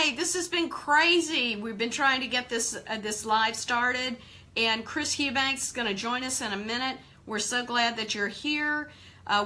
Hey, this has been crazy. We've been trying to get this live started, and Chris Eubanks is going to join us in a minute. We're so glad that you're here.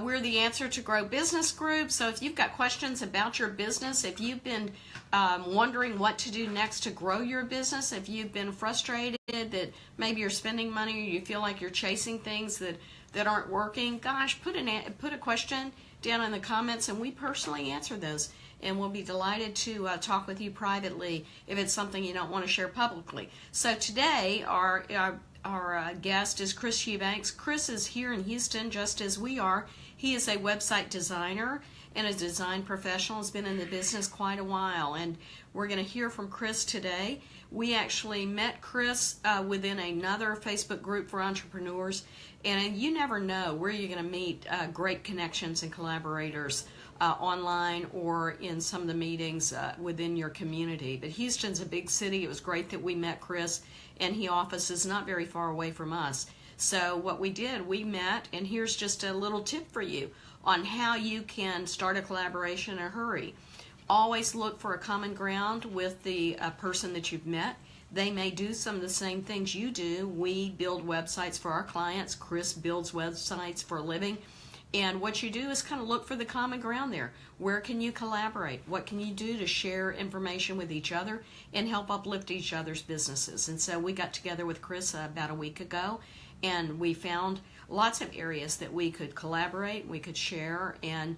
We're the Answer to Grow Business Group. So if you've got questions about your business, if you've been wondering what to do next to grow your business, if you've been frustrated that maybe you're spending money or you feel like you're chasing things that aren't working, gosh, put a question down in the comments, and we personally answer those. And we'll be delighted to talk with you privately if it's something you don't want to share publicly. So today, our guest is Chris Eubanks. Chris is here in Houston just as we are. He is a website designer and a design professional, has been in the business quite a while. And we're going to hear from Chris today. We actually met Chris within another Facebook group for entrepreneurs. And you never know where you're going to meet great connections and collaborators online or in some of the meetings within your community. But Houston's a big city. It was great that we met Chris, and he offices not very far away from us. So what we did, we met, and here's just a little tip for you on how you can start a collaboration in a hurry. Always look for a common ground with the person that you've met. They may do some of the same things you do. We build websites for our clients. Chris builds websites for a living. And what you do is kind of look for the common ground there. Where can you collaborate? What can you do to share information with each other and help uplift each other's businesses? And so we got together with Chris about a week ago, and we found lots of areas that we could collaborate, we could share, and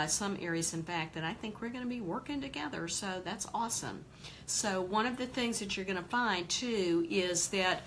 some areas, in fact, that I think we're going to be working together. So that's awesome. So one of the things that you're going to find, too, is that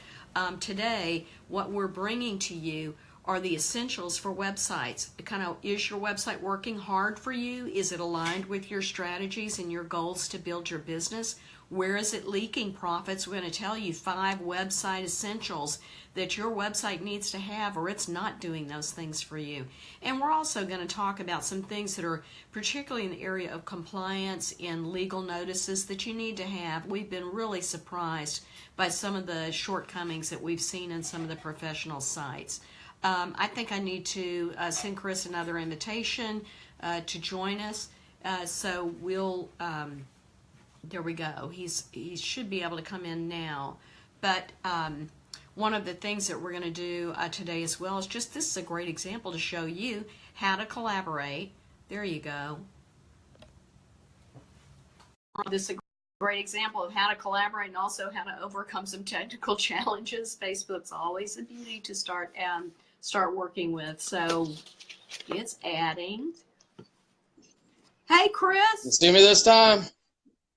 today what we're bringing to you are the essentials for websites. Kind of, is your website working hard for you? Is it aligned with your strategies and your goals to build your business? Where is it leaking profits? We're going to tell you 5 website essentials that your website needs to have, or it's not doing those things for you. And we're also going to talk about some things that are particularly in the area of compliance and legal notices that you need to have. We've been really surprised by some of the shortcomings that we've seen in some of the professional sites. I think I need to send Chris another invitation to join us. So we'll, there we go. He should be able to come in now. But one of the things that we're going to do today as well is just, this is a great example to show you how to collaborate. There you go. This is a great example of how to collaborate and also how to overcome some technical challenges. Facebook's always a beauty to start working with. So it's adding. Hey, Chris. You see me this time?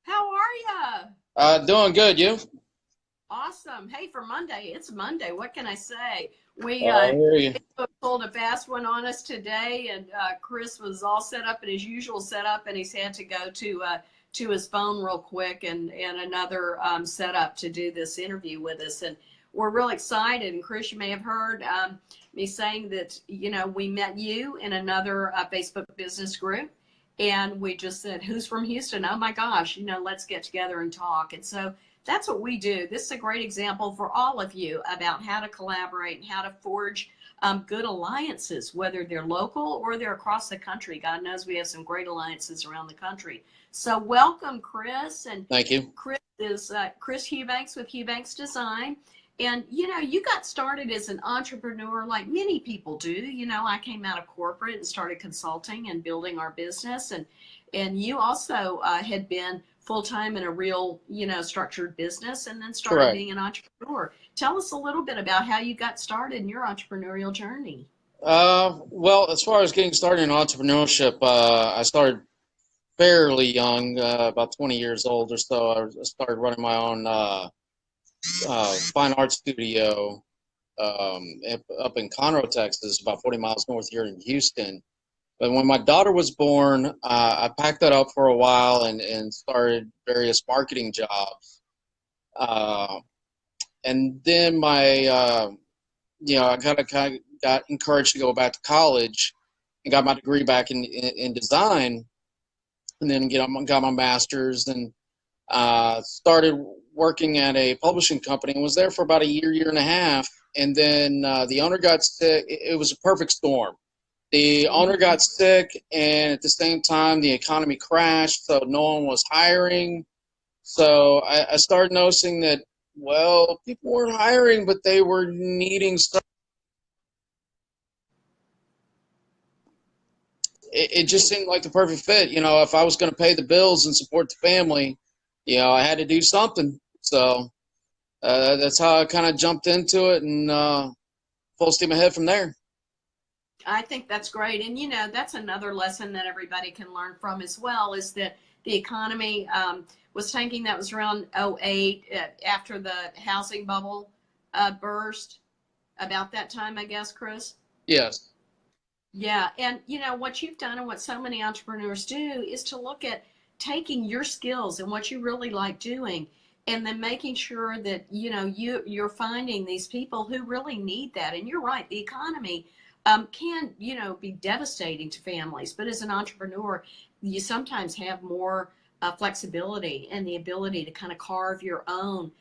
How are you? Doing good. You? Awesome. Hey, for Monday, it's Monday. What can I say? We I hear you. Facebook pulled a fast one on us today, and Chris was all set up in his usual setup, and he's had to go to his phone real quick and another setup to do this interview with us. And we're real excited. And Chris, you may have heard me saying that, you know, we met you in another Facebook business group, and we just said, who's from Houston? Oh my gosh, you know, let's get together and talk. And so that's what we do. This is a great example for all of you about how to collaborate and how to forge good alliances, whether they're local or they're across the country. God knows we have some great alliances around the country. So welcome, Chris. And thank you. Chris is Chris Eubanks with Eubanks Design. And, you know, you got started as an entrepreneur like many people do. You know, I came out of corporate and started consulting and building our business. And you also had been full-time in a real, you know, structured business, and then started Correct. being an entrepreneur. Tell us a little bit about how you got started in your entrepreneurial journey. Well, as far as getting started in entrepreneurship, I started fairly young, about 20 years old or so. I started running my own fine art studio up in Conroe, Texas, about 40 miles north here in Houston. But when my daughter was born, I packed that up for a while and started various marketing jobs. And then I got encouraged to go back to college and got my degree back in design, and then got my master's and started working at a publishing company and was there for about a year and a half. And then the owner got sick. It was a perfect storm. The owner got sick, and at the same time, the economy crashed, so no one was hiring. So I started noticing that, well, people weren't hiring, but they were needing stuff. It just seemed like the perfect fit. If I was going to pay the bills and support the family, I had to do something. So that's how I kind of jumped into it and full steam ahead from there. I think that's great. And, that's another lesson that everybody can learn from as well is that the economy was tanking. That was around '08 after the housing bubble burst, about that time, I guess, Chris. Yes, Yeah, and what you've done and what so many entrepreneurs do is to look at taking your skills and what you really like doing and then making sure that you're finding these people who really need that. And you're right, the economy can be devastating to families, but as an entrepreneur, you sometimes have more flexibility and the ability to kind of carve your own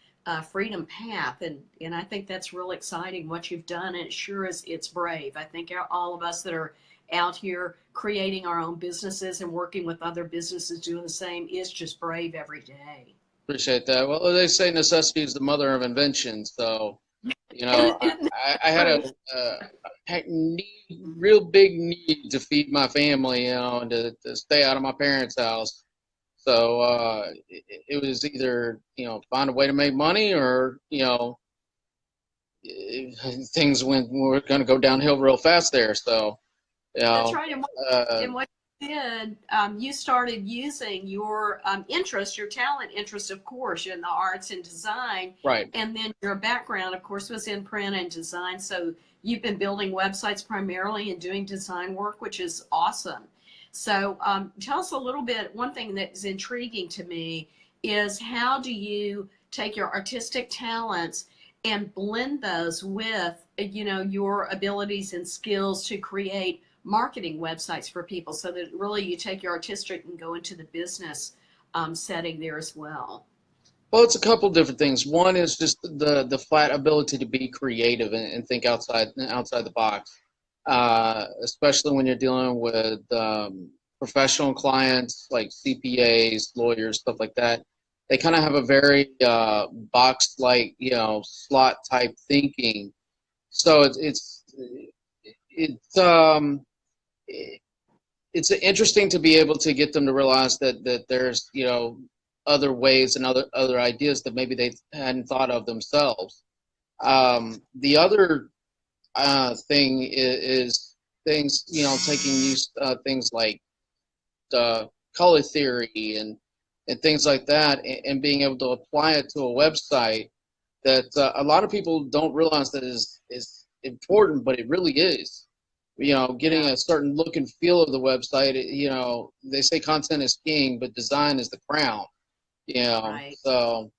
freedom path, and I think that's real exciting what you've done, and it sure is. It's brave. I think all of us that are out here creating our own businesses and working with other businesses doing the same is just brave every day. appreciate that. Well, they say necessity is the mother of invention. So, Isn't that I had true? real big need to feed my family, and to stay out of my parents' house. So it was either find a way to make money, or things were going to go downhill real fast there. So you That's know, right. uh, And what you did, you started using your interest, your talent interest, of course, in the arts and design. right. And then your background, of course, was in print and design. So you've been building websites primarily and doing design work, which is awesome. So tell us a little bit. One thing that is intriguing to me is how do you take your artistic talents and blend those with, your abilities and skills to create marketing websites for people so that really you take your artistic and go into the business setting there as well. Well, it's a couple different things. One is just the flat ability to be creative and think outside the box, especially when you're dealing with professional clients like CPAs, lawyers, stuff like that. They kind of have a very box-like, slot type thinking. So it's it's interesting to be able to get them to realize that there's other ways and other ideas that maybe they hadn't thought of themselves. The other thing is things, taking use things like color theory and things like that, and being able to apply it to a website that a lot of people don't realize that is important, but it really is. Getting Yeah, a certain look and feel of the website. They say content is king, but design is the crown. right. So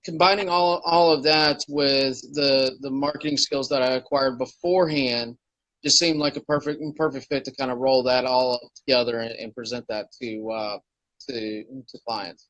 combining all of that with the marketing skills that I acquired beforehand just seemed like a perfect fit to kind of roll that all up together and present that to clients.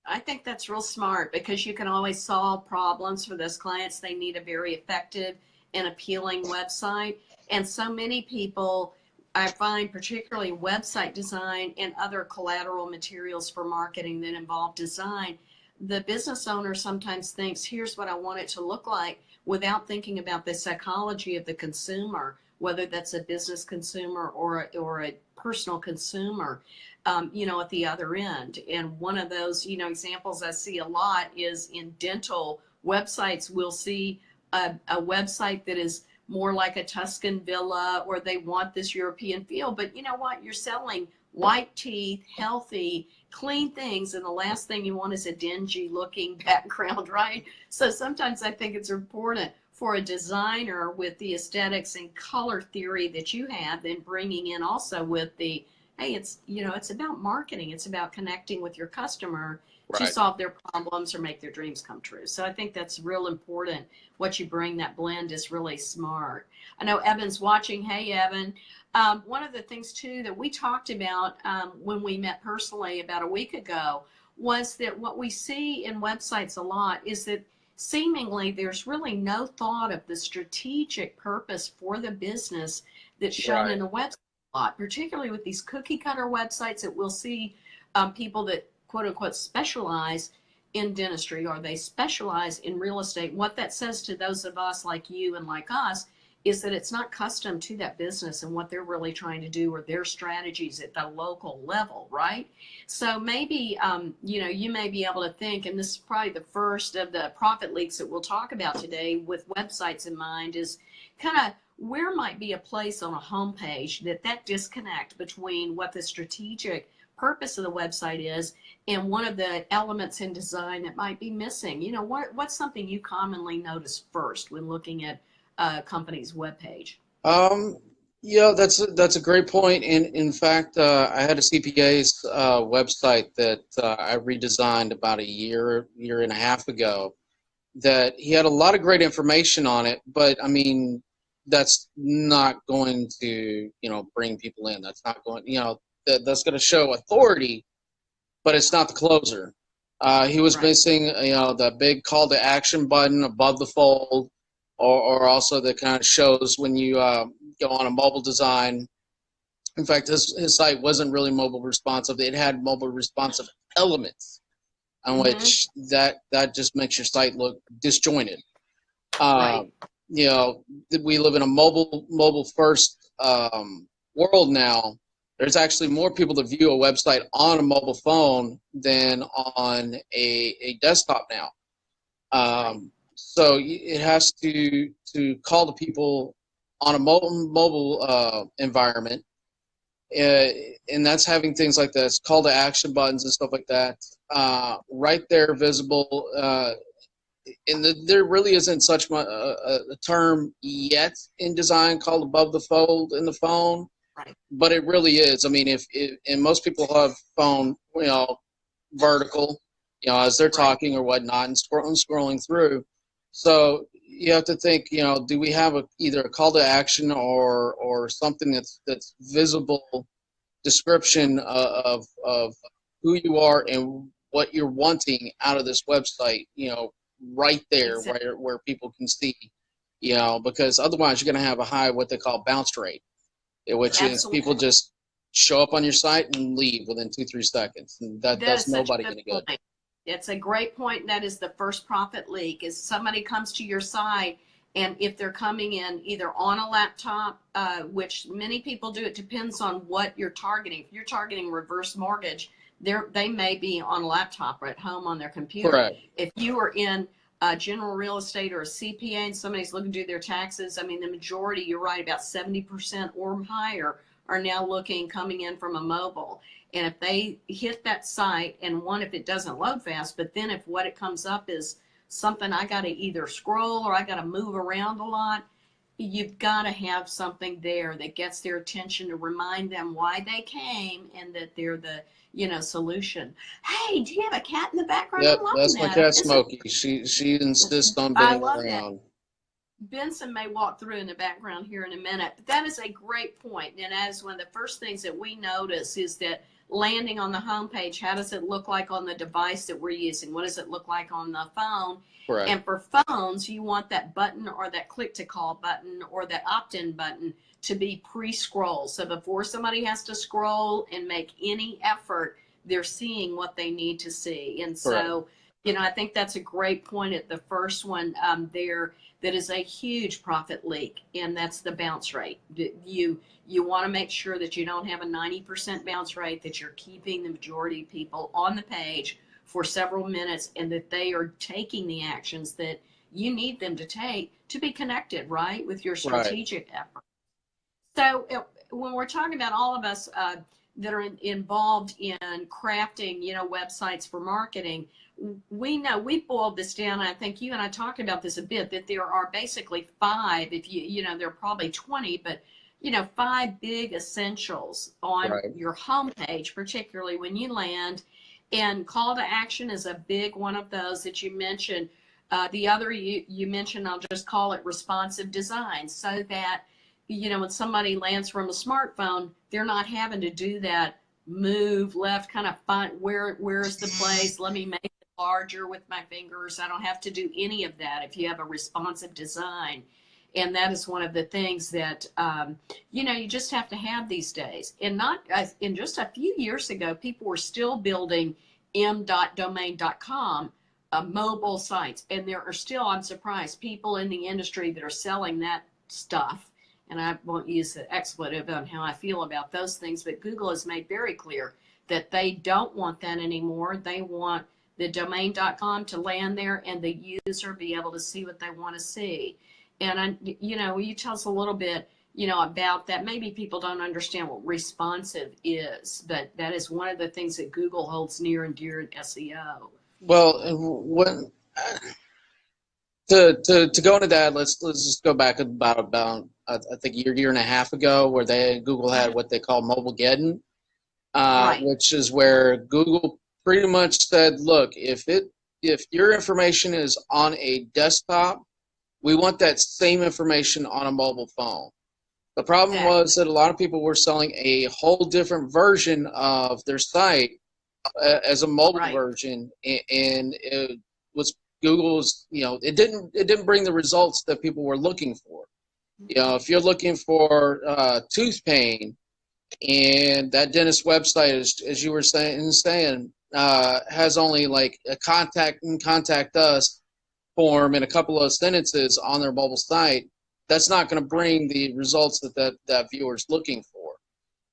I think that's real smart because you can always solve problems for those clients. They need a very effective and appealing website. And so many people, I find, particularly website design and other collateral materials for marketing that involve design, the business owner sometimes thinks, here's what I want it to look like, without thinking about the psychology of the consumer, whether that's a business consumer or a personal consumer, at the other end. And one of those, examples I see a lot is in dental websites. We'll see a website that is more like a Tuscan villa, or they want this European feel. But you know what? You're selling white teeth, healthy, clean things, and the last thing you want is a dingy looking background, right? So sometimes I think it's important for a designer with the aesthetics and color theory that you have, then bringing in also with the, hey, it's about marketing, it's about connecting with your customer to Right. solve their problems or make their dreams come true. So I think that's real important. What you bring, that blend, is really smart. I know Evan's watching. Hey, Evan. One of the things too that we talked about when we met personally about a week ago was that what we see in websites a lot is that seemingly there's really no thought of the strategic purpose for the business that's shown Right. in a website a lot, particularly with these cookie cutter websites that we'll see people that quote unquote specialize in dentistry or they specialize in real estate. What that says to those of us like you and like us is that it's not custom to that business and what they're really trying to do or their strategies at the local level, right? So maybe, you may be able to think, and this is probably the first of the profit leaks that we'll talk about today with websites in mind, is kind of where might be a place on a homepage that disconnect between what the strategic purpose of the website is and one of the elements in design that might be missing. What's something you commonly notice first when looking at a company's webpage? Yeah, that's a great point. In fact, I had a CPA's website that I redesigned about a year and a half ago. That he had a lot of great information on it, but I mean, that's not going to bring people in. That's not going that's going to show authority, but it's not the closer. He was Right. missing the big call to action button above the fold, or also that kind of shows when you go on a mobile design. In fact, his site wasn't really mobile responsive. It had mobile responsive elements on Mm-hmm. which that just makes your site look disjointed. Right. Um, we live in a mobile first world now. There's actually more people to view a website on a mobile phone than on a desktop now. Right. So it has to call to people on a mobile environment, uh, and that's having things like this, call to action buttons and stuff like that, right there visible. And there really isn't such a term yet in design called above the fold in the phone, Right. but it really is. I mean, if and most people have phone, vertical, as they're Right. talking or whatnot, and scrolling through. So you have to think, do we have either a call to action or something that's visible description of who you are and what you're wanting out of this website, right there Exactly. where people can see, because otherwise you're going to have a high what they call bounce rate, which is people Absolutely. just show up on your site and leave within 2-3 seconds, and that That does is such nobody a good any good. point. It's a great point, and that is the first profit leak. Is somebody comes to your site, and if they're coming in either on a laptop, which many people do, it depends on what you're targeting. If you're targeting reverse mortgage, they may be on a laptop or at home on their computer. Correct. If you are in general real estate or a CPA and somebody's looking to do their taxes, I mean, the majority, you're right, about 70% or higher are now coming in from a mobile. And if they hit that site, and one, if it doesn't load fast, but then if what it comes up is something I got to either scroll or I got to move around a lot, you've got to have something there that gets their attention to remind them why they came and that they're the solution. Hey, do you have a cat in the background? Yep, I'm loving that's my that. cat Smokey. She insists on I being love that. around. Benson may walk through in the background here in a minute, but that is a great point. And as one of the first things that we notice is that landing on the homepage, how does it look like on the device that we're using? What does it look like on the phone? Correct. And for phones, you want that button or that click to call button or that opt-in button to be pre-scroll. So before somebody has to scroll and make any effort, they're seeing what they need to see. And Correct. so, I think that's a great point at the first one there. That is a huge profit leak, and that's the bounce rate. You want to make sure that you don't have a 90% bounce rate, that you're keeping the majority of people on the page for several minutes, and that they are taking the actions that you need them to take to be connected, right, with your Right. strategic effort. So when we're talking about all of us that are involved in crafting, websites for marketing, we know we've boiled this down. And I think you and I talked about this a bit, that there are basically five, if there are probably 20, but five big essentials on Right. your homepage, particularly when you land. And call to action is a big one of those that you mentioned. The other you mentioned, I'll just call it responsive design, so that when somebody lands from a smartphone, they're not having to do that move left, kind of find where's the place, let me make it larger with my fingers. I don't have to do any of that if you have a responsive design. And that is one of the things that you just have to have these days. And not in just a few years ago, people were still building m.domain.com, mobile sites. And there are still, I'm surprised, people in the industry that are selling that stuff. And I won't use the expletive on how I feel about those things, but Google has made very clear that they don't want that anymore. They want the domain.com to land there and the user be able to see what they want to see. And will you tell us a little bit, about that? Maybe people don't understand what responsive is, but that is one of the things that Google holds near and dear in SEO. Well, when to go into that, let's just go back about I think a year and a half ago, where Google had what they call mobile Geddon, Right. which is where Google pretty much said, look, if your information is on a desktop, we want that same information on a mobile phone. The problem was that a lot of people were selling a whole different version of their site as a mobile version, and it was Google's. It didn't bring the results that people were looking for. If you're looking for tooth pain, and that dentist website, as you were saying, has only like a contact us form and a couple of sentences on their mobile site, that's not going to bring the results that viewer is looking for.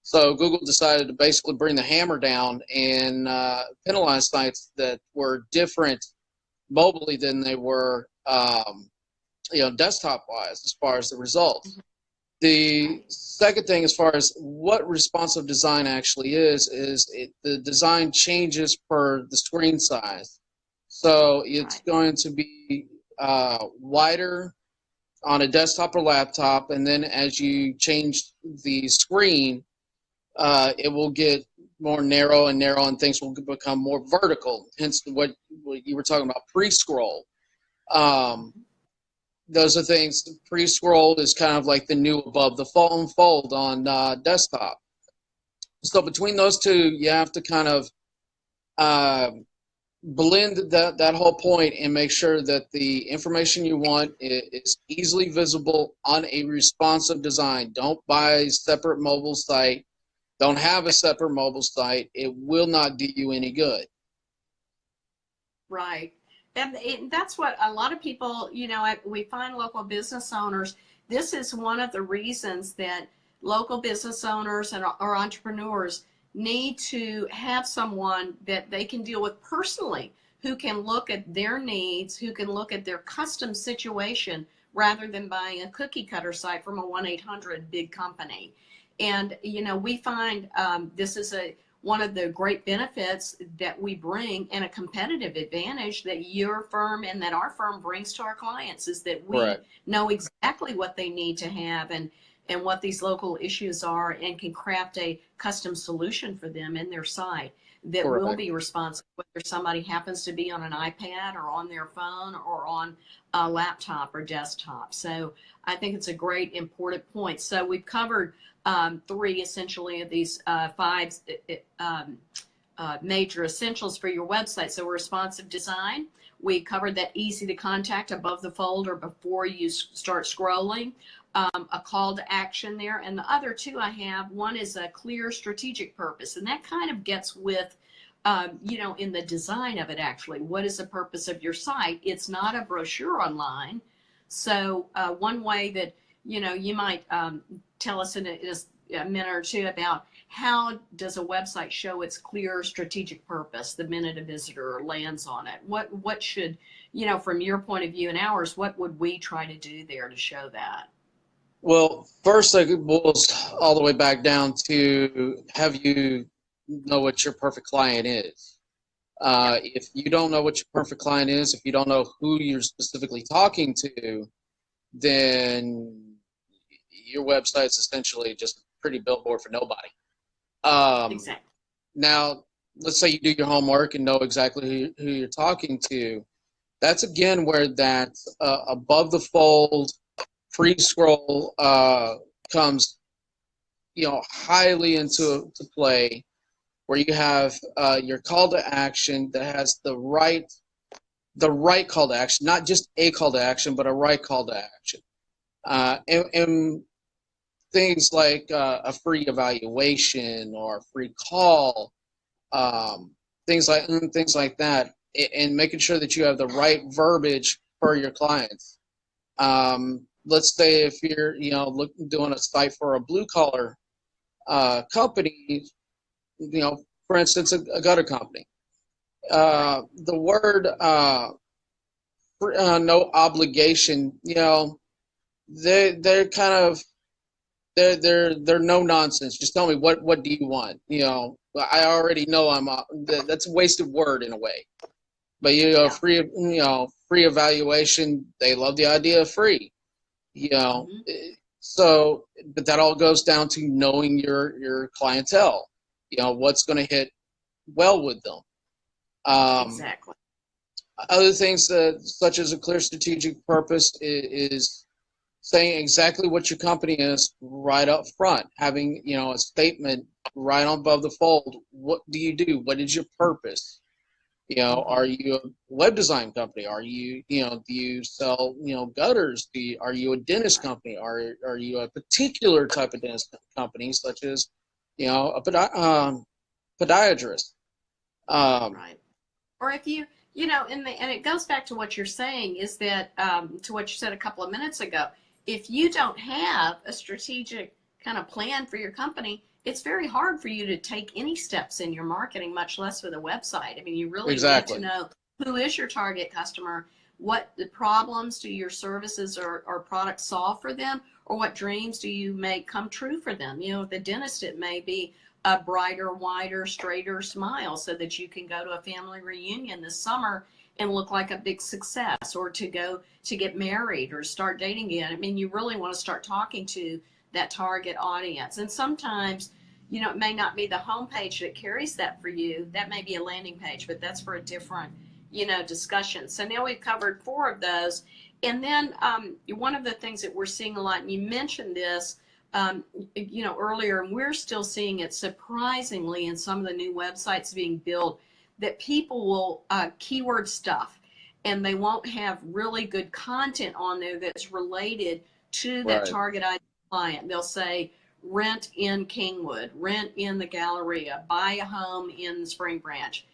So Google decided to basically bring the hammer down and penalize sites that were different mobilely than they were, desktop-wise as far as the results. The second thing, as far as what responsive design actually is the design changes per the screen size. So it's going to be wider on a desktop or laptop, and then as you change the screen, it will get more narrow, and things will become more vertical. Hence, what you were talking about, pre-scroll. Those are things. Pre-scroll is kind of like the new above the fold on desktop. So between those two, you have to kind of blend that whole point and make sure that the information you want is easily visible on a responsive design. Don't buy a separate mobile site. Don't have a separate mobile site. It will not do you any good. Right. And that's what a lot of people, we find local business owners. This is one of the reasons that local business owners or entrepreneurs need to have someone that they can deal with personally, who can look at their needs, who can look at their custom situation, rather than buying a cookie cutter site from a 1-800 big company. And, we find this is one of the great benefits that we bring, and a competitive advantage that your firm and that our firm brings to our clients, is that we know exactly what they need to have and what these local issues are, and can craft a custom solution for them in their site that will be responsive, whether somebody happens to be on an iPad or on their phone or on a laptop or desktop. So I think it's a great important point. So we've covered three essentially of these five major essentials for your website. So responsive design. We covered that easy to contact above the fold or before you start scrolling. A call to action there. And the other two I have, one is a clear strategic purpose. And that kind of gets with, in the design of it, actually. What is the purpose of your site? It's not a brochure online. So one way that, you might tell us in a minute or two about how does a website show its clear strategic purpose the minute a visitor lands on it? What should, from your point of view and ours, what would we try to do there to show that? Well, first, it boils all the way back down to, have you know what your perfect client is? If you don't know what your perfect client is, if you don't know who you're specifically talking to, then your website's essentially just a pretty billboard for nobody. Exactly. Now, let's say you do your homework and know exactly who you're talking to. That's, again, where that above the fold pre-scroll comes, highly into play, where you have your call to action that has the right call to action, not just a call to action, but a right call to action. And things like a free evaluation or a free call, things like that, and making sure that you have the right verbiage for your clients. Let's say if you're doing a site for a blue collar company, for instance, a gutter company. The word no obligation, they're kind of they're no nonsense. Just tell me what do you want? I already know that's a wasted word in a way. But Yeah. free evaluation. They love the idea of free. So, but that all goes down to knowing your clientele. What's going to hit well with them. Exactly. Other things such as a clear strategic purpose is saying exactly what your company is right up front, having a statement right on above the fold. What do you do? What is your purpose? Are you a web design company? Are you do you sell gutters? Are you a dentist company? Are you a particular type of dentist company, such as a podiatrist? Right. Or if and it goes back to what you're saying is that, to what you said a couple of minutes ago, if you don't have a strategic kind of plan for your company, it's very hard for you to take any steps in your marketing, much less with a website. I mean, you really need to Exactly. know who is your target customer, what the problems do your services or products solve for them, or what dreams do you make come true for them. The dentist, it may be a brighter, wider, straighter smile so that you can go to a family reunion this summer and look like a big success, or to go to get married or start dating again. I mean, you really want to start talking to that target audience. And sometimes, it may not be the homepage that carries that for you. That may be a landing page, but that's for a different, discussion. So now we've covered 4 of those. And then one of the things that we're seeing a lot, and you mentioned this, earlier, and we're still seeing it surprisingly in some of the new websites being built, that people will keyword stuff, and they won't have really good content on there that's related to that Right. target ID client. They'll say rent in Kingwood, rent in the Galleria, buy a home in the Spring Branch.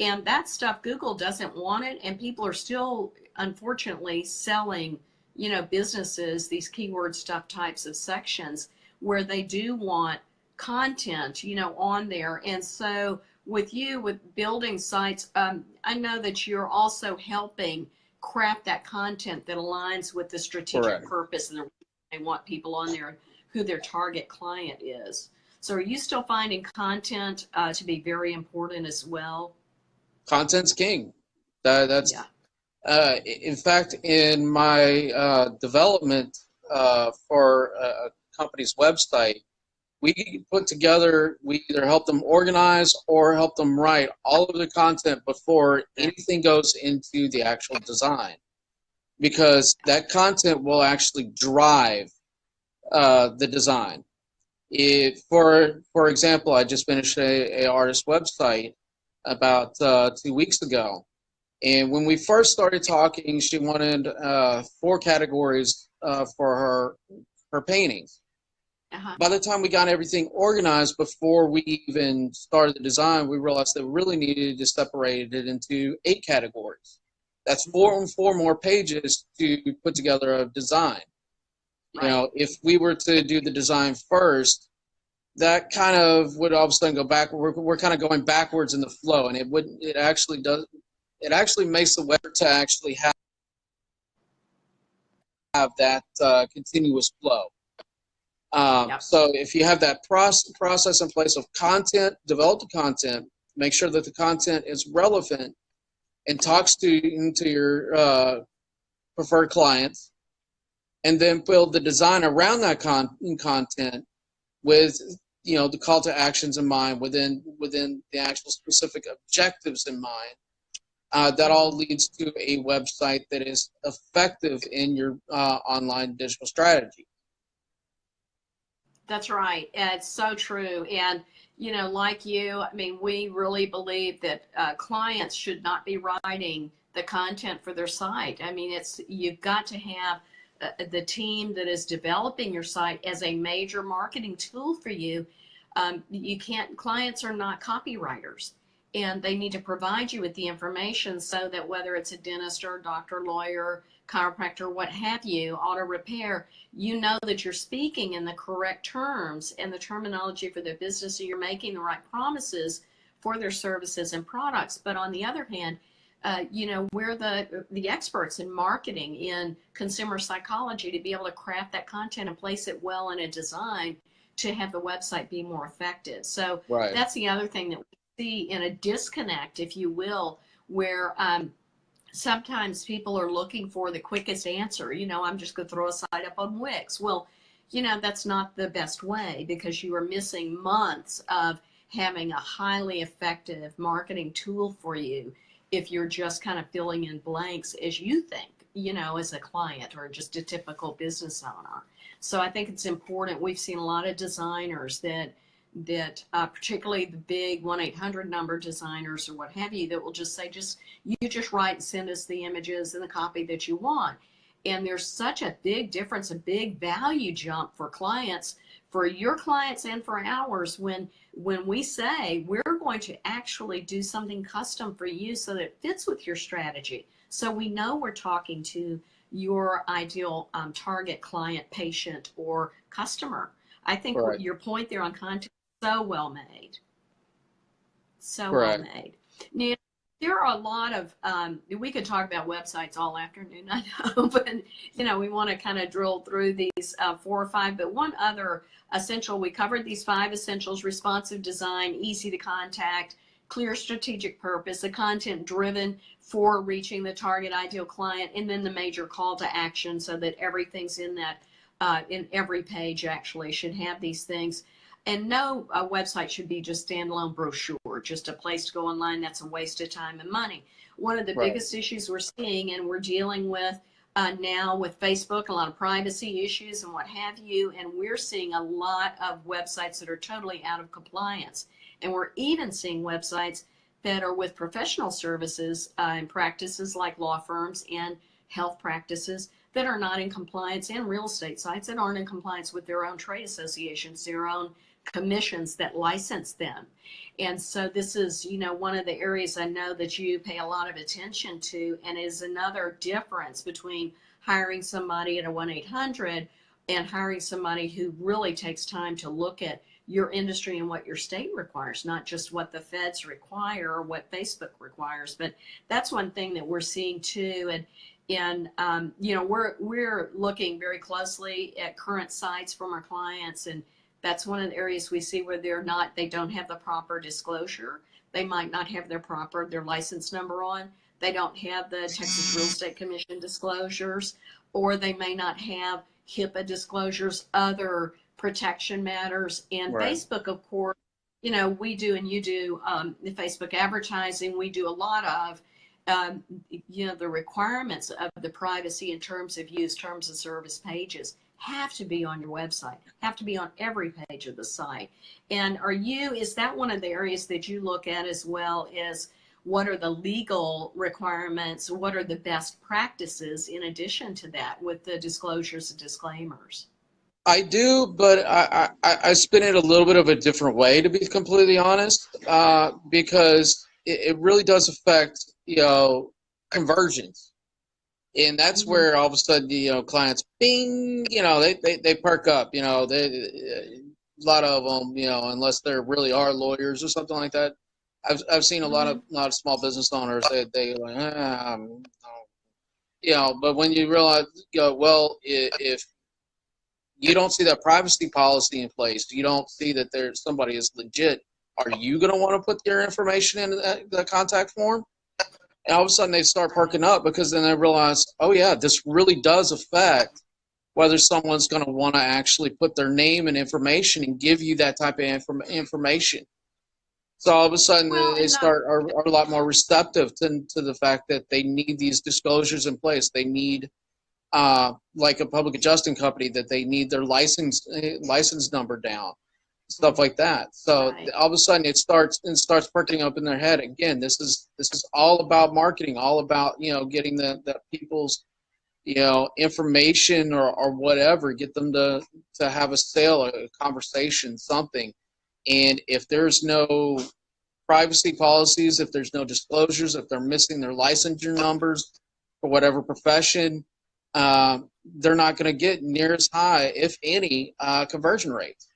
And that stuff, Google doesn't want it, and people are still, unfortunately, selling, businesses, these keyword stuff types of sections where they do want content, on there. And so with building sites, I know that you're also helping craft that content that aligns with the strategic Correct. purpose and they want people on there who their target client is. So are you still finding content to be very important as well? Content's king. That's Yeah. in fact, in my development for a company's website, we put together, we either help them organize or help them write all of the content before anything goes into the actual design, because that content will actually drive the design. For example, I just finished a artist website about 2 weeks ago. And when we first started talking, she wanted 4 categories for her paintings. Uh-huh. By the time we got everything organized, before we even started the design, we realized that we really needed to separate it into 8 categories. That's 4 more pages to put together a design. Right. If we were to do the design first, that kind of would all of a sudden go back. We're kind of going backwards in the flow, and it actually does. It actually makes the web to actually have that continuous flow. Yep. So if you have that process in place of content, develop the content, make sure that the content is relevant and talks into your preferred clients, and then build the design around that content with the call to actions in mind, within the actual specific objectives in mind. That all leads to a website that is effective in your online digital strategy. That's right. It's so true. And, like you, I mean, we really believe that clients should not be writing the content for their site. I mean, you've got to have the team that is developing your site as a major marketing tool for you. Clients are not copywriters. and they need to provide you with the information so that whether it's a dentist or a doctor, lawyer, chiropractor, what have you, auto repair, you know that you're speaking in the correct terms and the terminology for their business, so you're making the right promises for their services and products. But on the other hand, we're the experts in marketing, in consumer psychology, to be able to craft that content and place it well in a design to have the website be more effective. So Right. that's the other thing that we see in a disconnect, if you will, where sometimes people are looking for the quickest answer. I'm just going to throw a site up on Wix. Well, that's not the best way, because you are missing months of having a highly effective marketing tool for you if you're just kind of filling in blanks as you think, as a client or just a typical business owner. So I think it's important. We've seen a lot of designers that particularly the big 1-800 number designers or what have you, that will just say, you just write and send us the images and the copy that you want. And there's such a big difference, a big value jump for clients, for your clients and for ours, when we say we're going to actually do something custom for you so that it fits with your strategy. So we know we're talking to your ideal target client, patient, or customer. I think Correct. your point there on content, so well made. So Correct. well made. Now, there are a lot of, we could talk about websites all afternoon, I know, but, we want to kind of drill through these 4 or 5, but one other essential, we covered these 5 essentials: responsive design, easy to contact, clear strategic purpose, the content driven for reaching the target ideal client, and then the major call to action, so that everything's in that, in every page actually should have these things. And no website should be just standalone brochure, just a place to go online. That's a waste of time and money. One of the biggest issues we're seeing, and we're dealing with now with Facebook, a lot of privacy issues and what have you, and we're seeing a lot of websites that are totally out of compliance. And we're even seeing websites that are with professional services and practices like law firms and health practices that are not in compliance, and real estate sites that aren't in compliance with their own trade associations, their own commissions that license them. And so this is, one of the areas I know that you pay a lot of attention to, and is another difference between hiring somebody at a 1-800 and hiring somebody who really takes time to look at your industry and what your state requires, not just what the feds require or what Facebook requires. But that's one thing that we're seeing too. And we're looking very closely at current sites from our clients, and that's one of the areas we see where they don't have the proper disclosure. They might not have their license number on. They don't have the Texas Real Estate Commission disclosures, or they may not have HIPAA disclosures, other protection matters. And Right. Facebook, of course, we do, and you do, the Facebook advertising, we do a lot of, the requirements of the privacy and terms of use, terms of service pages have to be on your website, have to be on every page of the site. And is that one of the areas that you look at as well, as what are the legal requirements? What are the best practices in addition to that, with the disclosures and disclaimers? I do, but I spin it a little bit of a different way, to be completely honest, because it really does affect, conversions. And that's where all of a sudden, clients, bing, they perk up, a lot of them, unless they really are lawyers or something like that. I've seen a lot of small business owners, they like, but when you realize, well, if you don't see that privacy policy in place, you don't see that there's somebody is legit, are you going to want to put your information in the contact form? And all of a sudden they start perking up, because then they realize, oh yeah, this really does affect whether someone's going to want to actually put their name and information and give you that type of information. So all of a sudden they are a lot more receptive to the fact that they need these disclosures in place. They need, like a public adjusting company, that they need their license number down, stuff like that. So all of a sudden it starts perking up in their head. Again, this is all about marketing, all about, getting the people's, information or whatever, get them to have a sale, a conversation, something. And if there's no privacy policies, if there's no disclosures, if they're missing their licensure numbers for whatever profession, they're not going to get near as high, if any, conversion rates.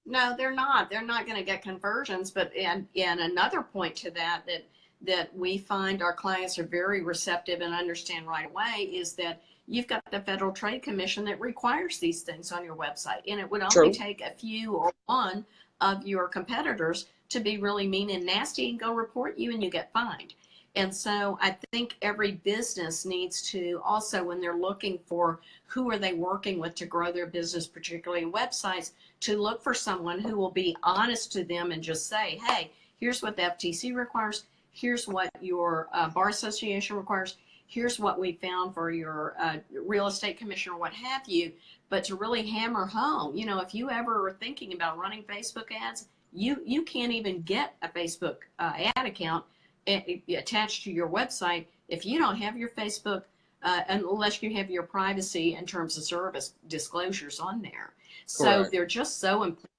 No, they're not. They're not going to get conversions. But and another point to that we find our clients are very receptive and understand right away is that you've got the Federal Trade Commission that requires these things on your website, and it would only take a few or one of your competitors to be really mean and nasty and go report you, and you get fined. And so I think every business needs to also, when they're looking for who are they working with to grow their business, particularly in websites, to look for someone who will be honest to them and just say, hey, here's what the FTC requires. Here's what your bar association requires. Here's what we found for your real estate commission or what have you. But to really hammer home, you know, if you ever are thinking about running Facebook ads, you can't even get a Facebook ad account attached to your website if you don't have your Facebook, unless you have your privacy and terms of service disclosures on there. So Correct. they're just so important.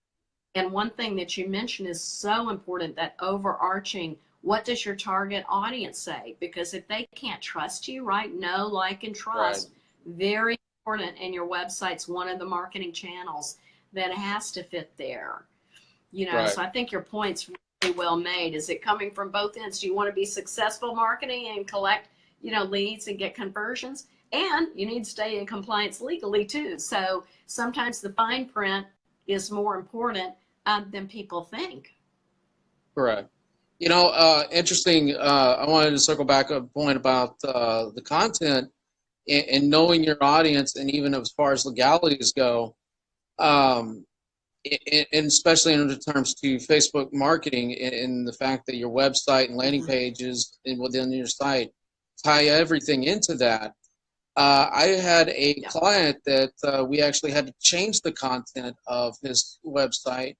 And one thing that you mentioned is so important, that overarching, what does your target audience say? Because if they can't trust you, right? Know, like, and trust, very important. And your website's one of the marketing channels that has to fit there. You know, so I think your point's really well made. Is it coming from both ends? Do you want to be successful marketing and collect, you know, leads and get conversions? And you need to stay in compliance legally too. So sometimes the fine print is more important than people think. Correct. You know, interesting. I wanted to circle back a point about the content and knowing your audience, and even as far as legalities go, and especially in terms to Facebook marketing, and the fact that your website and landing pages within your site tie everything into that. I had a client that we actually had to change the content of his website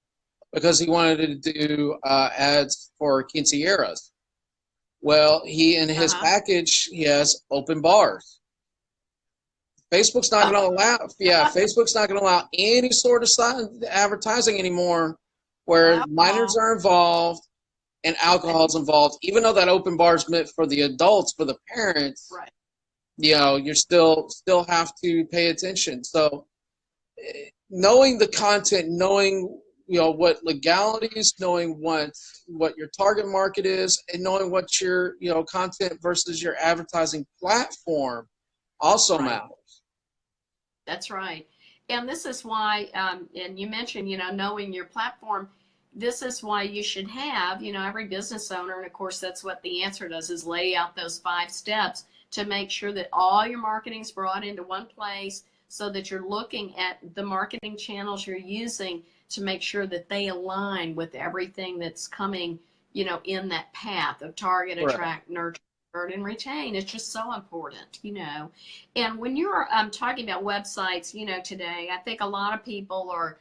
because he wanted to do ads for quinceañeras. Well, he in his package, he has open bars. Facebook's not going to allow, Facebook's not going to allow any sort of advertising anymore where minors are involved and alcohol is involved. Even though that open bar is meant for the adults, for the parents, you know, you're still have to pay attention. So knowing the content, knowing, you know, what legalities, knowing what your target market is, and knowing what your, you know, content versus your advertising platform also matters. That's right. And this is why, and you mentioned, you know, knowing your platform, this is why you should have, you know, every business owner, and of course that's what the answer does, is lay out those 5 steps to make sure that all your marketing is brought into one place, so that you're looking at the marketing channels you're using to make sure that they align with everything that's coming, you know, in that path of target, attract, nurture, and retain. It's just so important, you know. And when you're talking about websites, you know, today, I think a lot of people are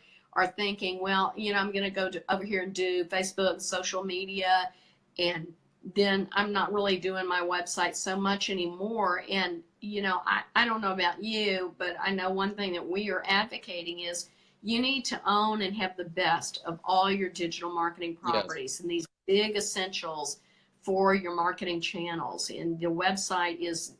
thinking, well, you know, I'm going to go over here and do Facebook, social media, and then I'm not really doing my website so much anymore. And, you know, I don't know about you, but I know one thing that we are advocating is you need to own and have the best of all your digital marketing properties and these big essentials for your marketing channels. And the website is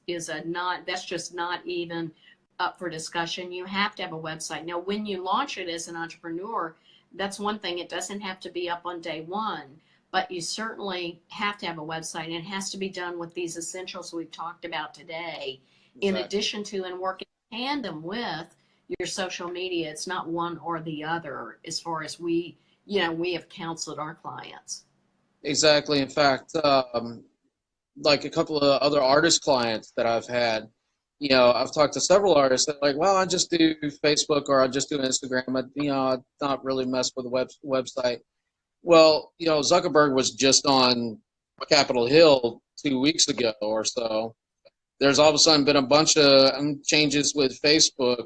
that's just not even up for discussion. You have to have a website. Now, when you launch it as an entrepreneur, that's one thing. It doesn't have to be up on day one, but you certainly have to have a website, and it has to be done with these essentials we've talked about today, in addition to and working in tandem with your social media. It's not one or the other, as far as we have counseled our clients. Exactly. In fact, like a couple of other artist clients that I've had, you know, I've talked to several artists that are like, well, I just do Facebook or I just do Instagram. You know, I not really mess with the website. Well, you know, Zuckerberg was just on Capitol Hill 2 weeks ago or so. There's all of a sudden been a bunch of changes with Facebook.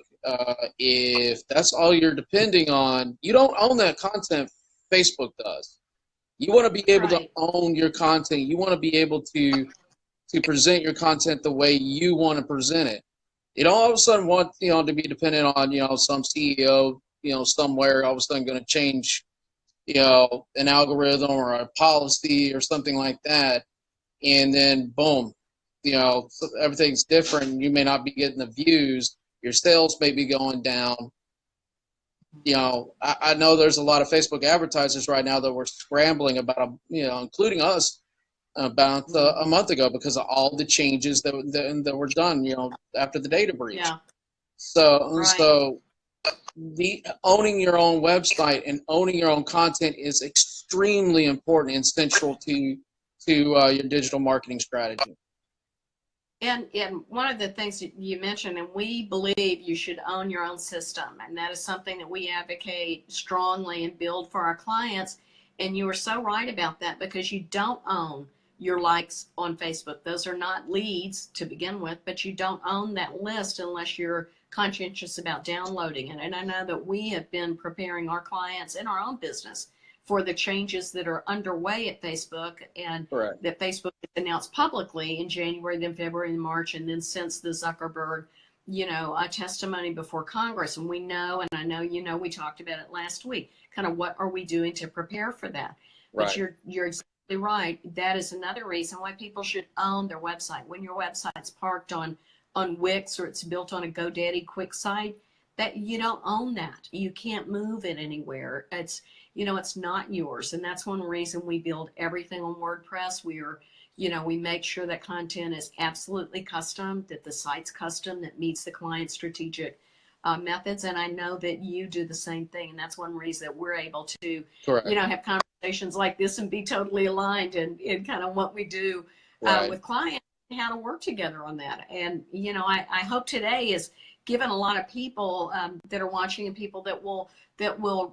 If that's all you're depending on, you don't own that content. Facebook does. You want to be able to own your content. You want to be able to present your content the way you want to present it. You don't all of a sudden want, you know, to be dependent on, you know, some CEO, you know, somewhere all of a sudden going to change an algorithm or a policy or something like that, and then boom, so everything's different. You may not be getting the views. Your sales may be going down. I know there's a lot of Facebook advertisers right now that were scrambling about, including us, about a month ago because of all the changes that were done, after the data breach. Yeah. So, Right. so owning your own website and owning your own content is extremely important and central to your digital marketing strategy. And one of the things that you mentioned, and we believe you should own your own system, and that is something that we advocate strongly and build for our clients. And you are so right about that, because you don't own your likes on Facebook. Those are not leads to begin with, but you don't own that list unless you're conscientious about downloading it. And I know that we have been preparing our clients in our own business for the changes that are underway at Facebook, and Correct. that Facebook announced publicly in January, then February, and March, and then since the Zuckerberg, a testimony before Congress. And we know, and I know we talked about it last week, kind of what are we doing to prepare for that. Right. But you're exactly right. That is another reason why people should own their website. When your website's parked on Wix, or it's built on a GoDaddy quick site, that you don't own that. You can't move it anywhere. It's not yours. And that's one reason we build everything on WordPress. We make sure that content is absolutely custom, that the site's custom, that meets the client's strategic methods. And I know that you do the same thing. And that's one reason that we're able to, Correct. have conversations like this and be totally aligned in kind of what we do Right. with clients, and how to work together on that. And, I hope today is given a lot of people that are watching, and people that will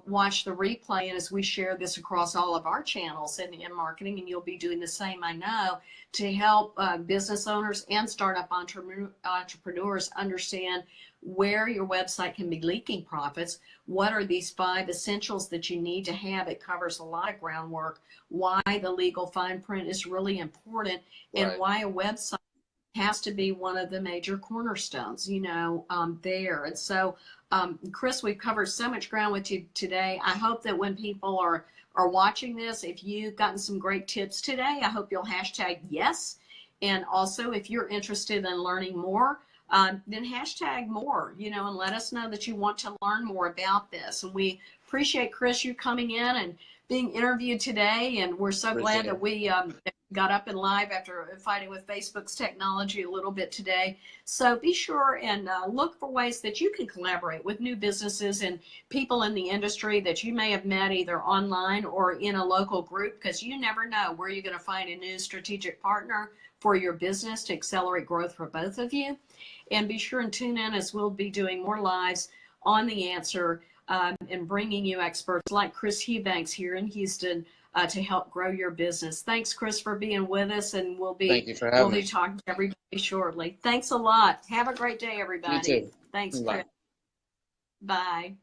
watch the replay, and as we share this across all of our channels in marketing, and you'll be doing the same, I know, to help business owners and startup entrepreneurs understand where your website can be leaking profits. What are these 5 essentials that you need to have? It covers a lot of groundwork, why the legal fine print is really important, and Right. why a website has to be one of the major cornerstones, there. And so, Chris, we've covered so much ground with you today. I hope that when people are watching this, if you've gotten some great tips today, I hope you'll hashtag yes. And also, if you're interested in learning more, then hashtag more, and let us know that you want to learn more about this. And we appreciate, Chris, you coming in and being interviewed today. And we're so glad that we got up and live after fighting with Facebook's technology a little bit today. So be sure and look for ways that you can collaborate with new businesses and people in the industry that you may have met either online or in a local group, because you never know where you're going to find a new strategic partner for your business to accelerate growth for both of you. And be sure and tune in, as we'll be doing more lives on The Answer, and bringing you experts like Chris Eubanks here in Houston to help grow your business. Thanks, Chris, for being with us, and Thank you for having me. talking to everybody shortly. Thanks a lot. Have a great day, everybody. You too. Thanks, Bye. Chris. Bye.